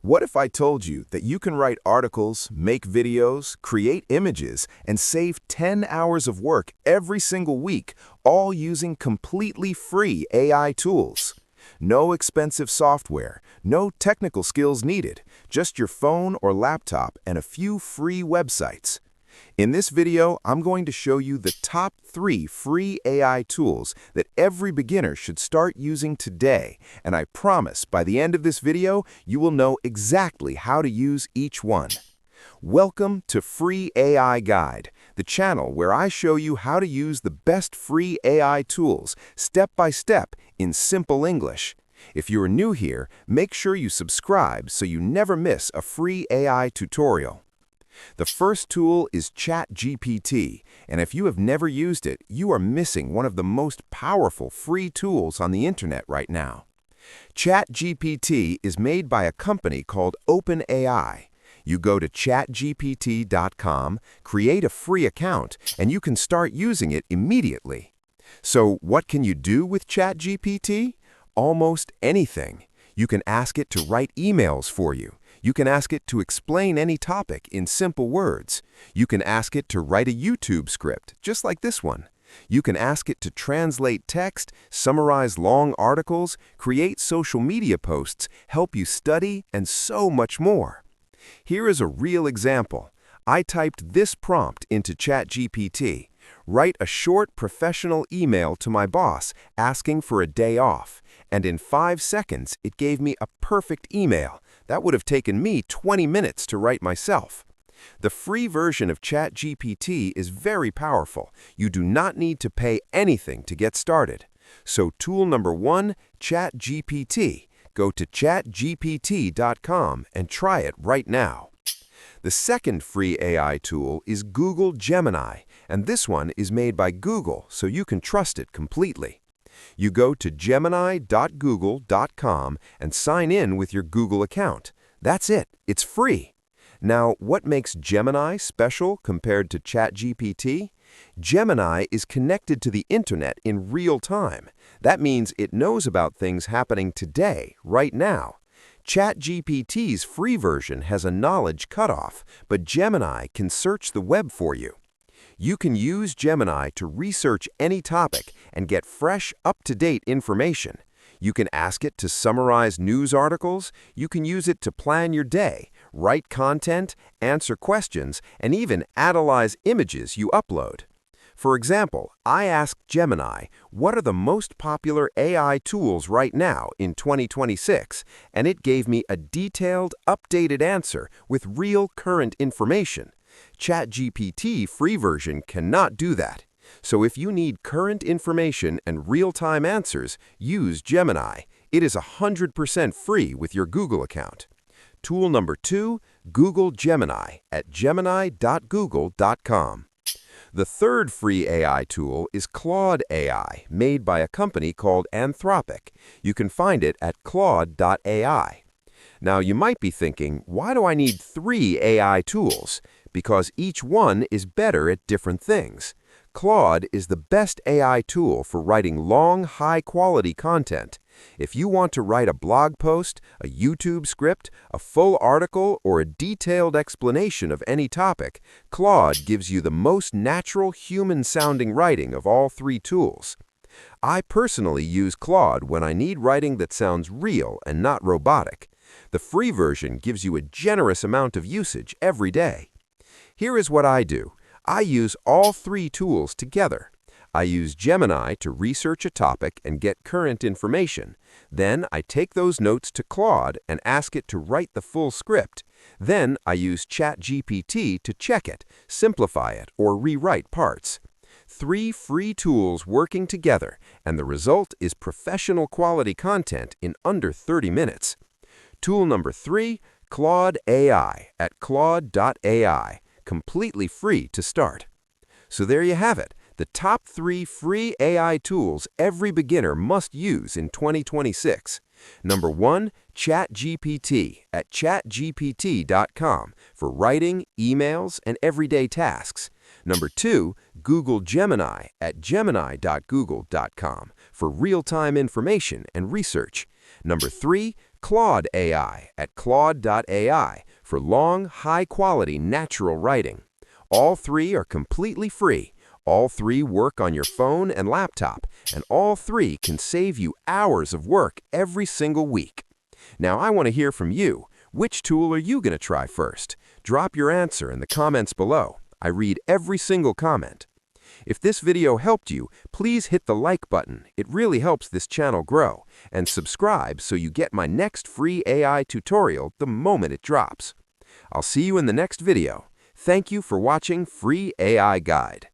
What if I told you that you can write articles, make videos, create images, and save 10 hours of work every single week, all using completely free AI tools? No expensive software, no technical skills needed, just your phone or laptop and a few free websites. In this video, I'm going to show you the top 3 free AI tools that every beginner should start using today, and I promise by the end of this video, you will know exactly how to use each one. Welcome to FreeAIGuide, the channel where I show you how to use the best free AI tools step by step in simple English. If you are new here, make sure you subscribe so you never miss a free AI tutorial. The first tool is ChatGPT, and if you have never used it, you are missing one of the most powerful free tools on the internet right now. ChatGPT is made by a company called OpenAI. You go to chatgpt.com, create a free account, and you can start using it immediately. So what can you do with ChatGPT? Almost anything. You can ask it to write emails for you. You can ask it to explain any topic in simple words. You can ask it to write a YouTube script, just like this one. You can ask it to translate text, summarize long articles, create social media posts, help you study, and so much more. Here is a real example. I typed this prompt into ChatGPT. Write a short professional email to my boss asking for a day off. And in 5 seconds, it gave me a perfect email. That would have taken me 20 minutes to write myself. The free version of ChatGPT is very powerful. You do not need to pay anything to get started. So tool number 1, ChatGPT. Go to chatgpt.com and try it right now. The second free AI tool is Google Gemini, and this one is made by Google, so you can trust it completely. You go to gemini.google.com and sign in with your Google account. That's it. It's free. Now, what makes Gemini special compared to ChatGPT? Gemini is connected to the internet in real time. That means it knows about things happening today, right now. ChatGPT's free version has a knowledge cutoff, but Gemini can search the web for you. You can use Gemini to research any topic and get fresh, up-to-date information. You can ask it to summarize news articles, you can use it to plan your day, write content, answer questions, and even analyze images you upload. For example, I asked Gemini, what are the most popular AI tools right now in 2026? And it gave me a detailed, updated answer with real current information. ChatGPT free version cannot do that. So if you need current information and real-time answers, use Gemini. It is 100% free with your Google account. Tool number 2, Google Gemini at gemini.google.com. The third free AI tool is Claude AI, made by a company called Anthropic. You can find it at Claude AI. Now, you might be thinking, why do I need 3 AI tools? Because each one is better at different things. Claude is the best AI tool for writing long, high-quality content. If you want to write a blog post, a YouTube script, a full article, or a detailed explanation of any topic, Claude gives you the most natural, human-sounding writing of all 3 tools. I personally use Claude when I need writing that sounds real and not robotic. The free version gives you a generous amount of usage every day. Here is what I do. I use all 3 tools together. I use Gemini to research a topic and get current information. Then I take those notes to Claude and ask it to write the full script. Then I use ChatGPT to check it, simplify it, or rewrite parts. 3 free tools working together, and the result is professional quality content in under 30 minutes. Tool number 3, Claude AI at claude.ai. Completely free to start. So there you have it, the top 3 free AI tools every beginner must use in 2026. Number 1, ChatGPT at chatgpt.com for writing, emails, and everyday tasks. Number 2, Google Gemini at gemini.google.com for real-time information and research. Number 3, Claude AI at Claude AI for long, high-quality natural writing. All three are completely free. All three work on your phone and laptop, and all three can save you hours of work every single week. Now, I want to hear from you. Which tool are you going to try first? Drop your answer in the comments below. I read every single comment. If this video helped you, please hit the like button. It really helps this channel grow. And subscribe so you get my next free AI tutorial the moment it drops. I'll see you in the next video. Thank you for watching Free AI Guide.